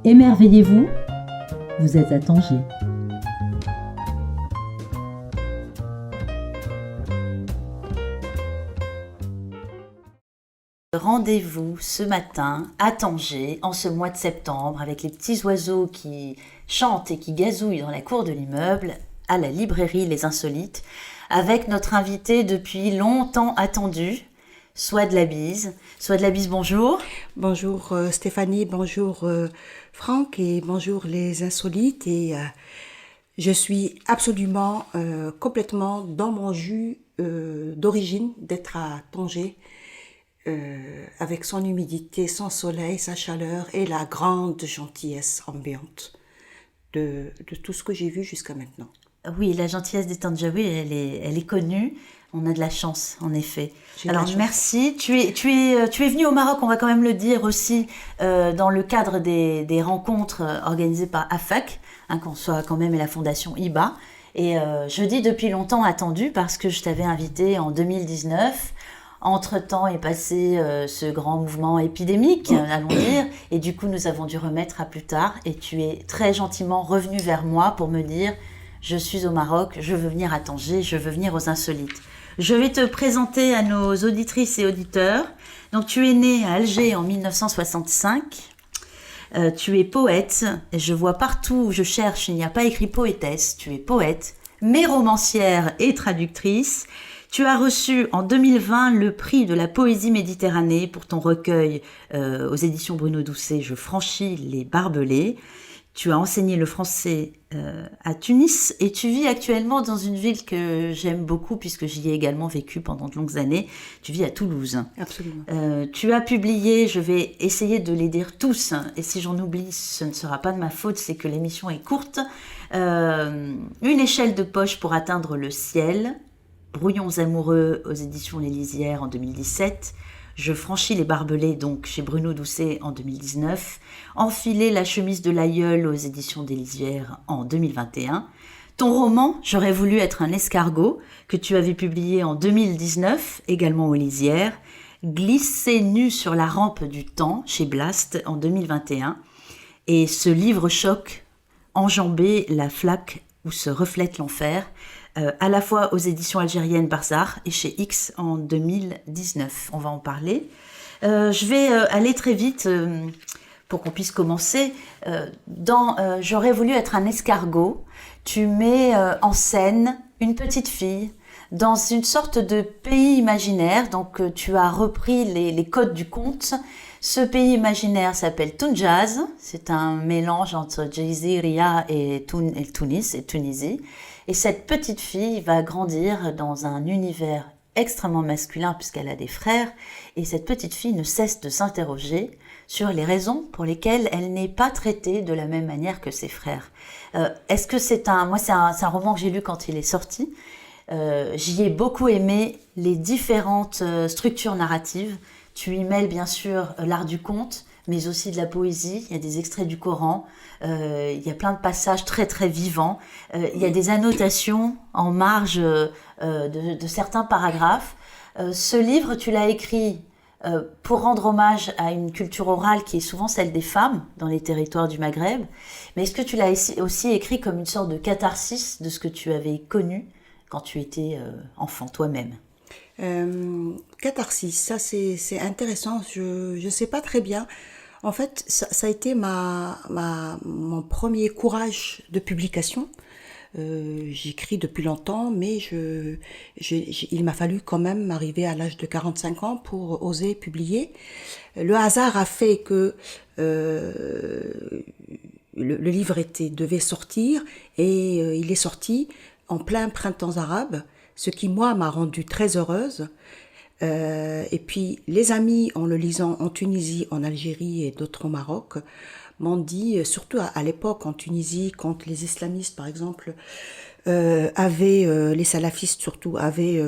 Émerveillez-vous, vous êtes à Tanger. Rendez-vous ce matin à Tanger, en ce mois de septembre, avec les petits oiseaux qui chantent et qui gazouillent dans la cour de l'immeuble, à la librairie Les Insolites, avec notre invité depuis longtemps attendu, Souad Labise. Souad Labise, bonjour. Bonjour Stéphanie, bonjour Franck et bonjour les Insolites. Et je suis absolument complètement dans mon jus d'origine d'être à Tanger. Avec son humidité, son soleil, sa chaleur et la grande gentillesse ambiante de tout ce que j'ai vu jusqu'à maintenant. Oui, la gentillesse des Tandjaouis, elle est connue. On a de la chance, en effet. Alors, merci. Tu es venu au Maroc, on va quand même le dire aussi, dans le cadre des rencontres organisées par AFAC, qu'on soit quand même et la fondation IBA. Et je dis depuis longtemps attendu parce que je t'avais invité en 2019. Entre-temps est passé ce grand mouvement épidémique, allons dire, et du coup nous avons dû remettre à plus tard, et tu es très gentiment revenu vers moi pour me dire « Je suis au Maroc, je veux venir à Tanger, je veux venir aux Insolites ». Je vais te présenter à nos auditrices et auditeurs. Donc tu es née à Alger en 1965, tu es poète, et je vois partout où je cherche, il n'y a pas écrit poétesse, tu es poète, mais romancière et traductrice. Tu as reçu en 2020 le prix de la poésie Méditerranée pour ton recueil aux éditions Bruno Doucet, Je franchis les barbelés. Tu as enseigné le français à Tunis et tu vis actuellement dans une ville que j'aime beaucoup puisque j'y ai également vécu pendant de longues années. Tu vis à Toulouse. Absolument. Tu as publié, je vais essayer de les dire tous, et si j'en oublie, ce ne sera pas de ma faute, c'est que l'émission est courte. Une échelle de poche pour atteindre le ciel. Brouillons amoureux aux éditions Les Lisières en 2017, Je franchis les barbelés donc chez Bruno Doucet en 2019, Enfiler la chemise de l'aïeul aux éditions des Lisières en 2021, ton roman J'aurais voulu être un escargot que tu avais publié en 2019 également aux Lisières, Glisser nu sur la rampe du temps chez Blast en 2021 et ce livre choc Enjamber la flaque où se reflète l'enfer à la fois aux éditions algériennes Barzar et chez X en 2019. On va en parler. Je vais aller très vite pour qu'on puisse commencer. J'aurais voulu être un escargot. Tu mets en scène une petite fille dans une sorte de pays imaginaire. Donc tu as repris les codes du conte. Ce pays imaginaire s'appelle Tounjaz. C'est un mélange entre Jaziria et Tunis et Tunisie. Et cette petite fille va grandir dans un univers extrêmement masculin puisqu'elle a des frères. Et cette petite fille ne cesse de s'interroger sur les raisons pour lesquelles elle n'est pas traitée de la même manière que ses frères. Est-ce que c'est un roman que j'ai lu quand il est sorti. J'y ai beaucoup aimé les différentes structures narratives. Tu y mêles bien sûr l'art du conte, mais aussi de la poésie. Il y a des extraits du Coran, il y a plein de passages très très vivants. Il y a des annotations en marge de certains paragraphes. Ce livre, tu l'as écrit pour rendre hommage à une culture orale qui est souvent celle des femmes dans les territoires du Maghreb. Mais est-ce que tu l'as aussi écrit comme une sorte de catharsis de ce que tu avais connu quand tu étais enfant toi-même ? Catharsis, ça c'est intéressant, je sais pas très bien. En fait, ça a été mon premier courage de publication. J'écris depuis longtemps, mais il m'a fallu quand même arriver à l'âge de 45 ans pour oser publier. Le hasard a fait que le livre devait sortir et il est sorti en plein printemps arabe, ce qui, moi, m'a rendue très heureuse. Et puis, les amis, en le lisant en Tunisie, en Algérie et d'autres au Maroc, m'ont dit, surtout à l'époque en Tunisie, quand les islamistes, par exemple, les salafistes surtout, avaient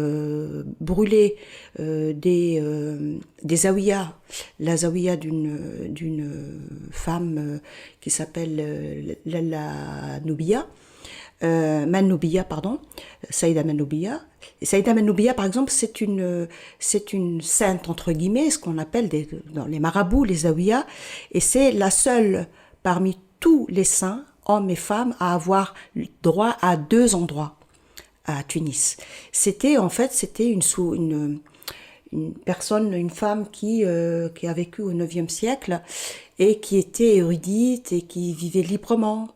brûlé des zaouïas, la zaouïa d'une femme qui s'appelle Lalla Noubia, Manoubia, pardon, Saïda Manoubia. Et Saïda Manoubia, par exemple, c'est une sainte, entre guillemets, ce qu'on appelle dans les marabouts, les zaouïas, et c'est la seule parmi tous les saints, hommes et femmes, à avoir droit à 2 endroits à Tunis. C'était une personne, une femme qui a vécu au IXe siècle et qui était érudite et qui vivait librement,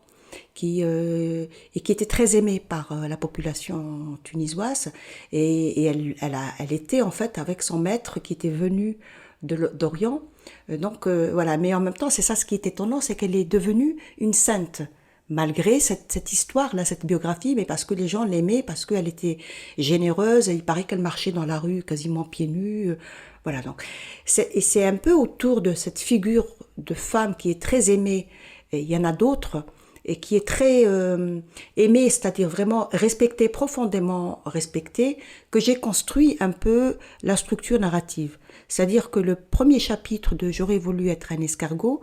et qui était très aimée par la population tunisoise. Et elle était en fait avec son maître qui était venu d'Orient. Donc voilà, mais en même temps, c'est ça ce qui est étonnant, c'est qu'elle est devenue une sainte. Malgré cette histoire-là, cette biographie, mais parce que les gens l'aimaient, parce qu'elle était généreuse, et il paraît qu'elle marchait dans la rue quasiment pieds nus, voilà. Donc, c'est un peu autour de cette figure de femme qui est très aimée, et il y en a d'autres, et qui est très aimée, c'est-à-dire vraiment respectée, profondément respectée, que j'ai construit un peu la structure narrative. C'est-à-dire que le premier chapitre de J'aurais voulu être un escargot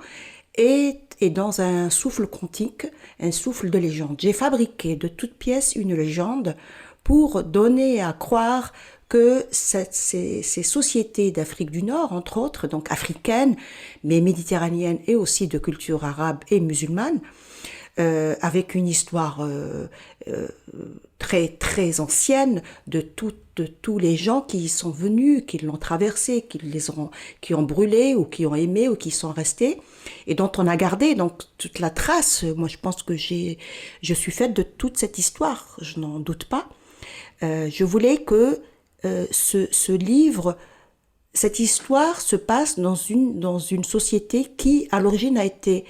est dans un souffle quantique, un souffle de légende. J'ai fabriqué de toutes pièces une légende pour donner à croire que ces sociétés d'Afrique du Nord, entre autres, donc africaines, mais méditerranéennes et aussi de culture arabe et musulmane, avec une histoire très très ancienne de tous les gens qui y sont venus, qui l'ont traversé, qui ont brûlé ou qui ont aimé ou qui sont restés et dont on a gardé donc toute la trace. Moi, je pense que je suis faite de toute cette histoire, je n'en doute pas. Je voulais que ce livre, cette histoire se passe dans une société qui, à l'origine, a été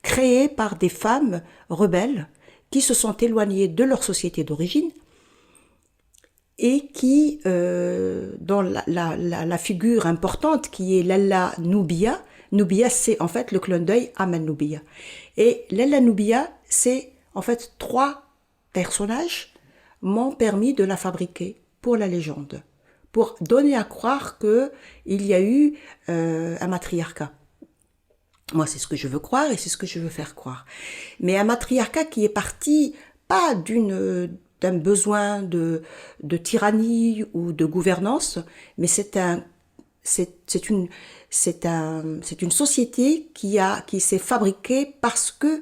créée par des femmes rebelles qui se sont éloignées de leur société d'origine et qui, dans la figure importante qui est Lalla Noubia, Noubia c'est en fait le clin d'œil à Manoubia. Et Lalla Noubia, c'est en fait 3 personnages m'ont permis de la fabriquer pour la légende, pour donner à croire qu'il y a eu un matriarcat. Moi, c'est ce que je veux croire et c'est ce que je veux faire croire. Mais un matriarcat qui est parti pas d'un besoin de tyrannie ou de gouvernance, mais c'est une société qui s'est fabriquée parce que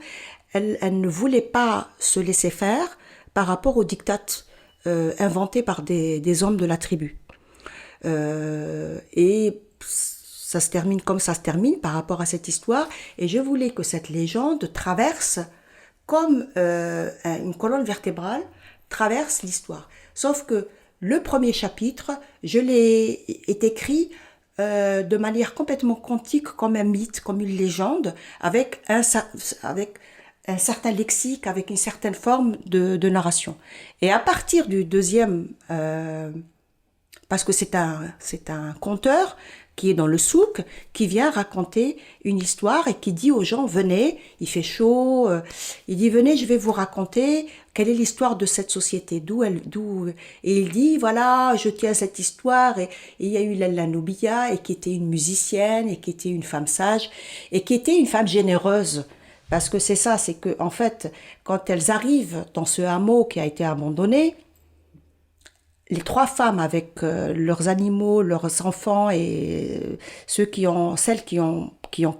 elle ne voulait pas se laisser faire par rapport aux diktats inventés par des hommes de la tribu. Et ça se termine comme ça se termine par rapport à cette histoire, et je voulais que cette légende traverse comme une colonne vertébrale traverse l'histoire. Sauf que le premier chapitre, je l'ai écrit de manière complètement quantique, comme un mythe, comme une légende, avec un certain lexique, avec une certaine forme de narration. Et à partir du deuxième, parce que c'est un conteur qui est dans le souk, qui vient raconter une histoire et qui dit aux gens, venez, il fait chaud, il dit, venez, je vais vous raconter quelle est l'histoire de cette société, et il dit, voilà, je tiens cette histoire, et il y a eu Lalla Noubia, et qui était une musicienne, et qui était une femme sage, et qui était une femme généreuse, parce que c'est ça, c'est que, en fait, quand elles arrivent dans ce hameau qui a été abandonné, les 3 femmes avec leurs animaux, leurs enfants et celles qui ont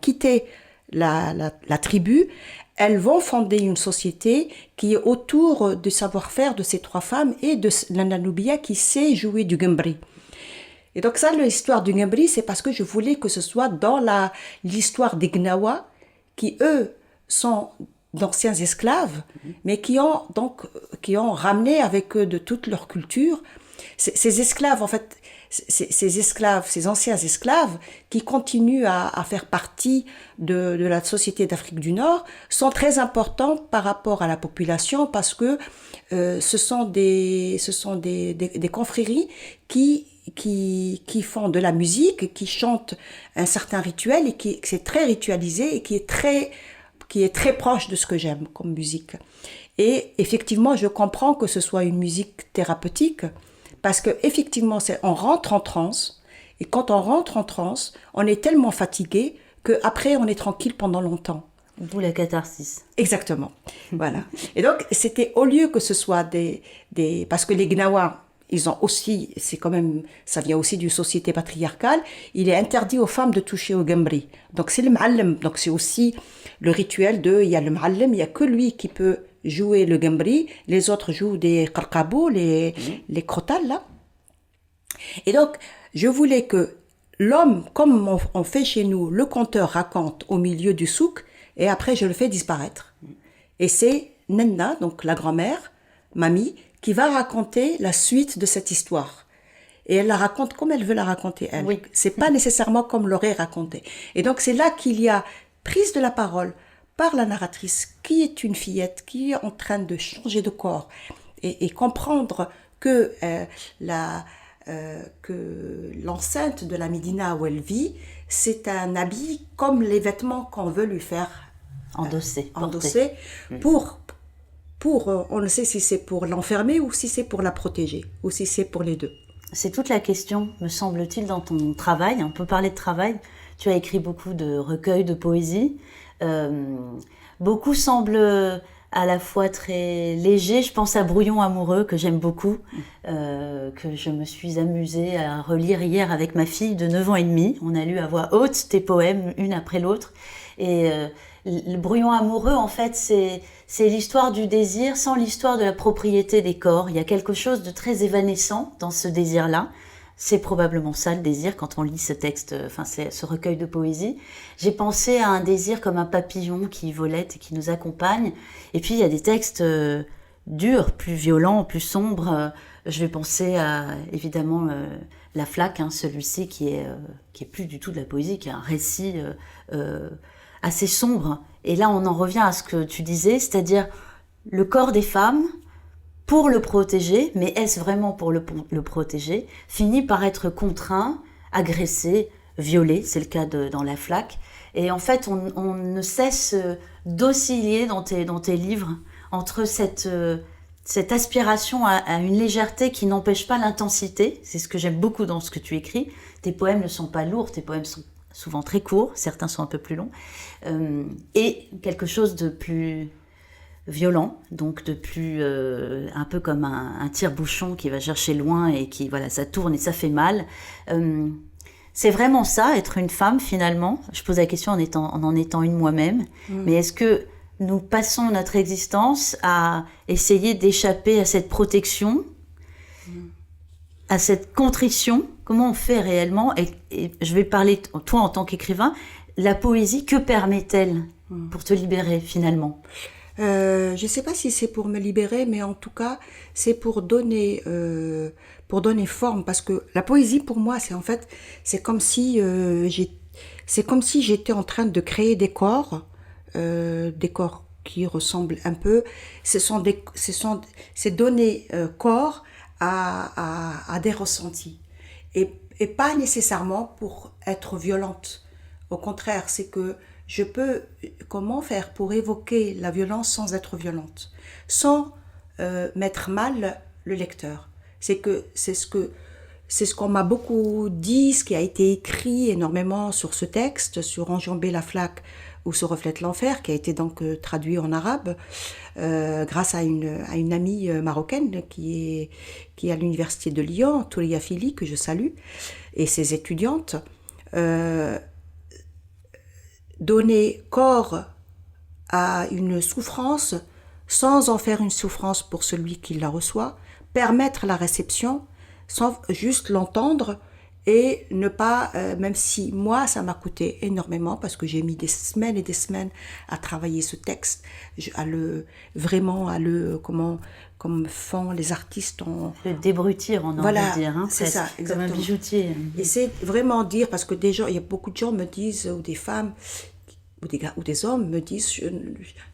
quitté la tribu, elles vont fonder une société qui est autour du savoir-faire de ces 3 femmes et de Lalla Noubia qui sait jouer du gambri. Et donc ça, l'histoire du gambri, c'est parce que je voulais que ce soit dans l'histoire des Gnawa, qui eux sont d'anciens esclaves, mais qui ont ramené avec eux de toute leur culture. Ces esclaves, en fait, ces anciens esclaves qui continuent à faire partie de la société d'Afrique du Nord sont très importants par rapport à la population, parce que ce sont des confréries qui font de la musique, qui chantent un certain rituel et qui c'est très ritualisé et qui est très proche de ce que j'aime comme musique. Et effectivement, je comprends que ce soit une musique thérapeutique, parce que effectivement, on rentre en transe, et quand on rentre en transe, on est tellement fatigué qu'après, on est tranquille pendant longtemps. D'où la catharsis. Exactement. Voilà. Et donc, c'était, au lieu que ce soit parce que les Gnawa, ils ont aussi, c'est quand même, ça vient aussi d'une société patriarcale, il est interdit aux femmes de toucher au gambri. Donc c'est le ma'allem, donc c'est aussi le rituel il y a le ma'allem, il y a que lui qui peut jouer le gambri, les autres jouent des qarqabos, les crotales là. Et donc, je voulais que l'homme, comme on fait chez nous, le conteur raconte au milieu du souk, et après je le fais disparaître. Et c'est Nenna, donc la grand-mère, mamie, qui va raconter la suite de cette histoire. Et elle la raconte comme elle veut la raconter, elle. Oui. C'est pas nécessairement comme l'aurait raconté. Et donc c'est là qu'il y a prise de la parole par la narratrice, qui est une fillette, qui est en train de changer de corps, et comprendre que que l'enceinte de la Médina où elle vit, c'est un habit comme les vêtements qu'on veut lui faire endosser. Pour on ne sait si c'est pour l'enfermer ou si c'est pour la protéger, ou si c'est pour les deux. C'est toute la question, me semble-t-il, dans ton travail. On peut parler de travail. Tu as écrit beaucoup de recueils de poésie. Beaucoup semblent à la fois très légers. Je pense à Brouillon amoureux, que j'aime beaucoup, que je me suis amusée à relire hier avec ma fille de 9 ans et demi. On a lu à voix haute tes poèmes, une après l'autre. Et le Brouillon amoureux, en fait, c'est l'histoire du désir sans l'histoire de la propriété des corps. Il y a quelque chose de très évanescent dans ce désir-là. C'est probablement ça le désir quand on lit ce texte, ce recueil de poésie. J'ai pensé à un désir comme un papillon qui volette et qui nous accompagne. Et puis il y a des textes durs, plus violents, plus sombres. Je vais penser à évidemment La Flaque, celui-ci qui est plus du tout de la poésie, qui est un récit assez sombre. Et là on en revient à ce que tu disais, c'est-à-dire le corps des femmes, pour le protéger, mais est-ce vraiment pour le protéger, finit par être contraint, agressé, violé, c'est le cas dans La Flaque. Et en fait, on ne cesse d'osciller dans tes livres entre cette aspiration à une légèreté qui n'empêche pas l'intensité. C'est ce que j'aime beaucoup dans ce que tu écris. Tes poèmes ne sont pas lourds, tes poèmes sont souvent très courts, certains sont un peu plus longs, et quelque chose de plus violent, donc de plus un peu comme un tire-bouchon qui va chercher loin et qui, voilà, ça tourne et ça fait mal. C'est vraiment ça, être une femme finalement. Je pose la question en étant une moi-même, mais est-ce que nous passons notre existence à essayer d'échapper à cette protection, à cette contrition? Comment on fait réellement? Et je vais parler, toi en tant qu'écrivain, la poésie, que permet-elle pour te libérer finalement? Je ne sais pas si c'est pour me libérer, mais en tout cas, c'est pour donner forme, parce que la poésie pour moi, c'est comme si j'étais en train de créer des corps qui ressemblent un peu. C'est donner corps à des ressentis, et pas nécessairement pour être violente. Au contraire, c'est que comment faire pour évoquer la violence sans être violente, sans mettre mal le lecteur. C'est ce qu'on m'a beaucoup dit, ce qui a été écrit énormément sur ce texte, sur Enjamber la flaque où se reflète l'enfer, qui a été donc traduit en arabe grâce à une amie marocaine qui est à l'université de Lyon, Touria Fili, que je salue, et ses étudiantes. Donner corps à une souffrance sans en faire une souffrance pour celui qui la reçoit, permettre la réception sans juste l'entendre, et ne pas, même si moi ça m'a coûté énormément parce que j'ai mis des semaines et des semaines à travailler ce texte, comme font les artistes, le débrutir, on a envie de dire, c'est presque, ça, exactement. comme un bijoutier. Et c'est vraiment dire, parce que il y a beaucoup de gens me disent, ou des femmes, ou des hommes me disent,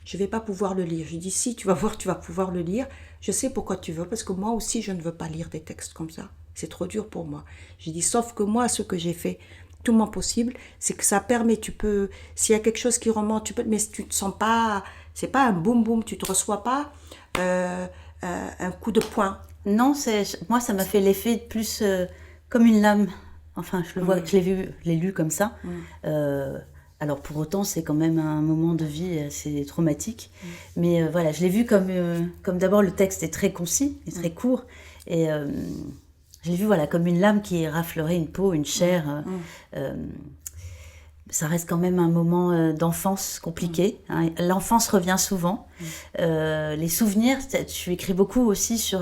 je vais pas pouvoir le lire. Je dis, si, tu vas voir, tu vas pouvoir le lire. Je sais pourquoi tu veux, parce que moi aussi je ne veux pas lire des textes comme ça. C'est trop dur pour moi. J'ai dit, sauf que moi, ce que j'ai fait, tout mon possible, c'est que ça permet, s'il y a quelque chose qui remonte, mais tu te sens pas, c'est pas un boum boum, tu te reçois pas un coup de poing. Non, moi ça m'a fait l'effet de plus comme une lame. Enfin, je le vois, je l'ai lu comme ça. Alors pour autant, c'est quand même un moment de vie assez traumatique. Mais voilà, je l'ai vu comme d'abord le texte est très concis et très court. Et je l'ai vu voilà, comme une lame qui rafleurait une peau, une chair. Ça reste quand même un moment d'enfance compliqué. Hein. L'enfance revient souvent. Les souvenirs, tu écris beaucoup aussi sur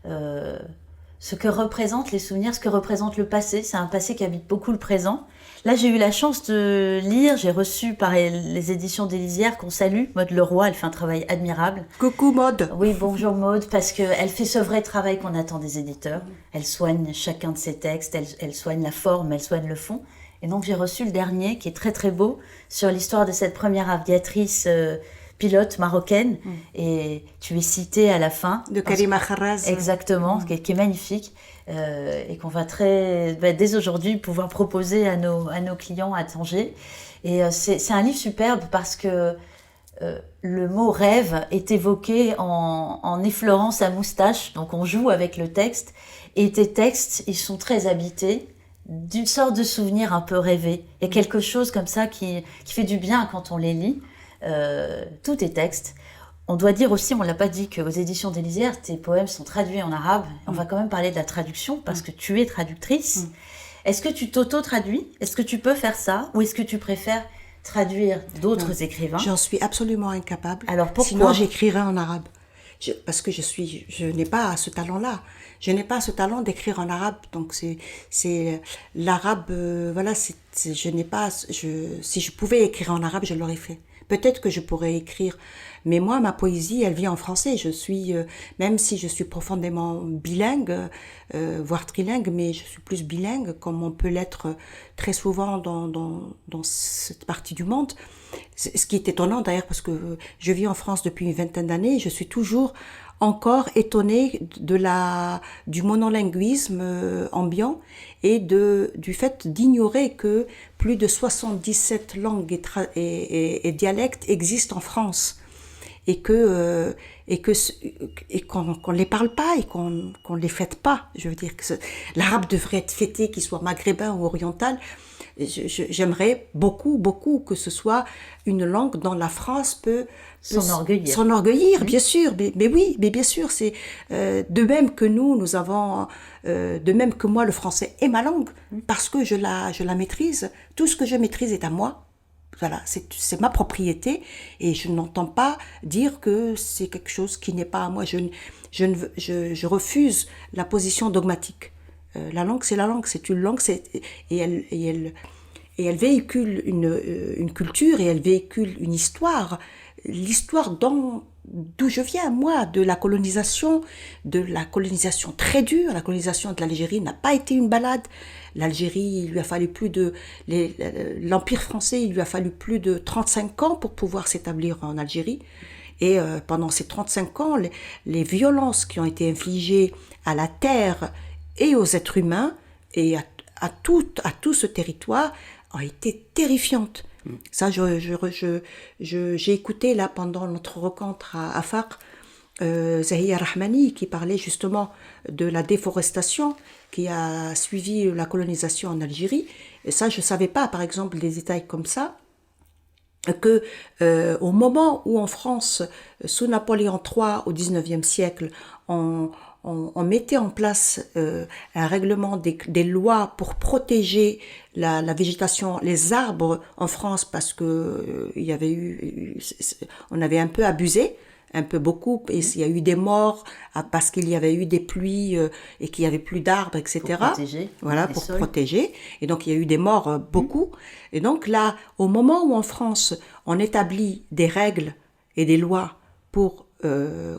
ce que représentent les souvenirs, ce que représente le passé. C'est un passé qui habite beaucoup le présent. Là, j'ai eu la chance de lire, j'ai reçu par les éditions des Lisières, qu'on salue, Maude Leroy, elle fait un travail admirable. Coucou Maude. Oui, bonjour Maude, parce qu'elle fait ce vrai travail qu'on attend des éditeurs. Elle soigne chacun de ses textes, elle soigne la forme, elle soigne le fond. Et donc j'ai reçu le dernier, qui est très très beau, sur l'histoire de cette première aviatrice pilote marocaine. Et tu es citée à la fin. De Karima Kharraz. Exactement, qui est magnifique. Et qu'on va dès aujourd'hui pouvoir proposer à nos clients à Tanger. Et c'est un livre superbe parce que le mot rêve est évoqué en effleurant sa moustache. Donc on joue avec le texte. Et tes textes, ils sont très habités d'une sorte de souvenir un peu rêvé. Il y a quelque chose comme ça qui fait du bien quand on les lit. Tous tes textes. On doit dire aussi, on ne l'a pas dit, qu'aux éditions des Lisières, tes poèmes sont traduits en arabe. On va quand même parler de la traduction parce que tu es traductrice. Est-ce que tu t'auto-traduis? Est-ce que tu peux faire ça? Ou est-ce que tu préfères traduire d'autres écrivains? J'en suis absolument incapable. Alors pourquoi? Sinon, j'écrirais en arabe. Parce que je n'ai pas ce talent-là. Je n'ai pas ce talent d'écrire en arabe. Donc c'est l'arabe, voilà, je n'ai pas, si je pouvais écrire en arabe, je l'aurais fait. Peut-être que je pourrais écrire, mais moi, ma poésie, elle vient en français. Je suis, même si je suis profondément bilingue, voire trilingue, mais je suis plus bilingue, comme on peut l'être très souvent dans cette partie du monde. Ce qui est étonnant d'ailleurs, parce que je vis en France depuis une vingtaine d'années, je suis toujours encore étonnée du monolinguisme ambiant et du fait d'ignorer que plus de 77 langues et dialectes existent en France et qu'on les parle pas et qu'on les fête pas. Je veux dire que l'arabe devrait être fêté, qu'il soit maghrébin ou oriental. J'aimerais beaucoup que ce soit une langue dont la France peut s'enorgueillir, bien sûr, mais oui, mais bien sûr, c'est de même que nous avons, de même que moi, le français est ma langue, parce que je la maîtrise. Tout ce que je maîtrise est à moi. Voilà, c'est ma propriété et je n'entends pas dire que c'est quelque chose qui n'est pas à moi. Je refuse la position dogmatique. La langue, c'est la langue, c'est une langue, et elle véhicule une culture et elle véhicule une histoire. L'histoire d'où je viens, moi, de la colonisation très dure. La colonisation de l'Algérie n'a pas été une balade. L'Algérie, il lui a fallu l'Empire français, il lui a fallu plus de 35 ans pour pouvoir s'établir en Algérie. Et pendant ces 35 ans, les violences qui ont été infligées à la terre et aux êtres humains et à tout ce territoire ont été terrifiantes. Ça, j'ai écouté là pendant notre rencontre à Afaq, Zahia Rahmani qui parlait justement de la déforestation qui a suivi la colonisation en Algérie. Et ça, je savais pas, par exemple, des détails comme ça, que au moment où en France, sous Napoléon III au XIXe siècle, on mettait en place un règlement des lois pour protéger la végétation, les arbres en France, parce que on avait un peu abusé, un peu beaucoup, et il y a eu des morts parce qu'il y avait eu des pluies et qu'il y avait plus d'arbres, etc. Pour protéger. Voilà, pour protéger. Et donc il y a eu des morts beaucoup. Et donc là, au moment où en France, on établit des règles et des lois pour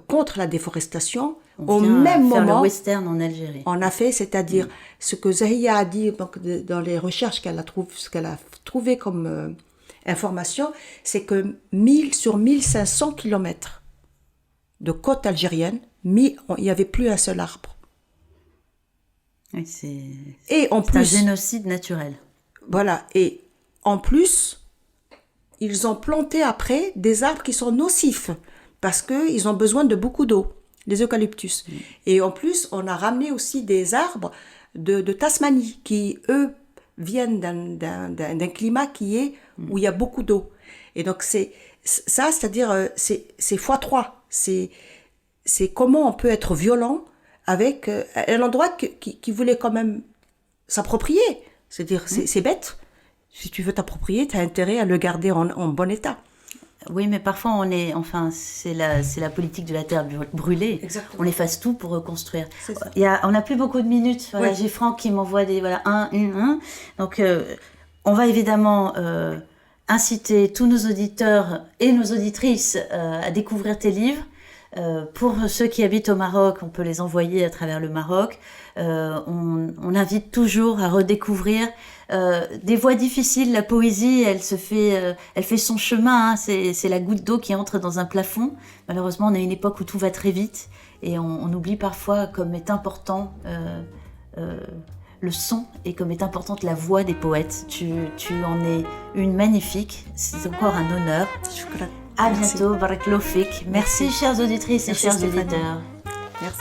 contre la déforestation, au même moment, le western en Algérie. On a fait, c'est-à-dire ce que Zahia a dit donc, dans les recherches ce qu'elle a trouvé comme information, c'est que sur 1500 kilomètres de côte algérienne, il n'y avait plus un seul arbre. Oui, c'est un génocide naturel. Voilà, et en plus, ils ont planté après des arbres qui sont nocifs, parce qu'ils ont besoin de beaucoup d'eau, les eucalyptus. Et en plus, on a ramené aussi des arbres de Tasmanie, qui, eux, viennent d'un climat où il y a beaucoup d'eau. Et donc, c'est-à-dire, c'est x3. C'est comment on peut être violent avec un endroit qui voulait quand même s'approprier. C'est-à-dire, c'est bête. Si tu veux t'approprier, tu as intérêt à le garder en bon état. Oui, mais parfois c'est la politique de la terre brûlée. Exactement. On efface tout pour reconstruire. C'est ça. On n'a plus beaucoup de minutes. Voilà, Oui. j'ai Franck qui m'envoie des un. Donc, on va évidemment inciter tous nos auditeurs et nos auditrices à découvrir tes livres. Pour ceux qui habitent au Maroc, on peut les envoyer à travers le Maroc. On invite toujours à redécouvrir des voies difficiles. La poésie, elle fait son chemin. Hein. C'est la goutte d'eau qui entre dans un plafond. Malheureusement, on a une époque où tout va très vite et on oublie parfois comme est important le son et comme est importante la voix des poètes. Tu en es une magnifique. C'est encore un honneur. Shukran. À Merci. bientôt, Barakallahu fik. Merci, chères auditrices et Merci, chers Stéphanie. auditeurs. Merci.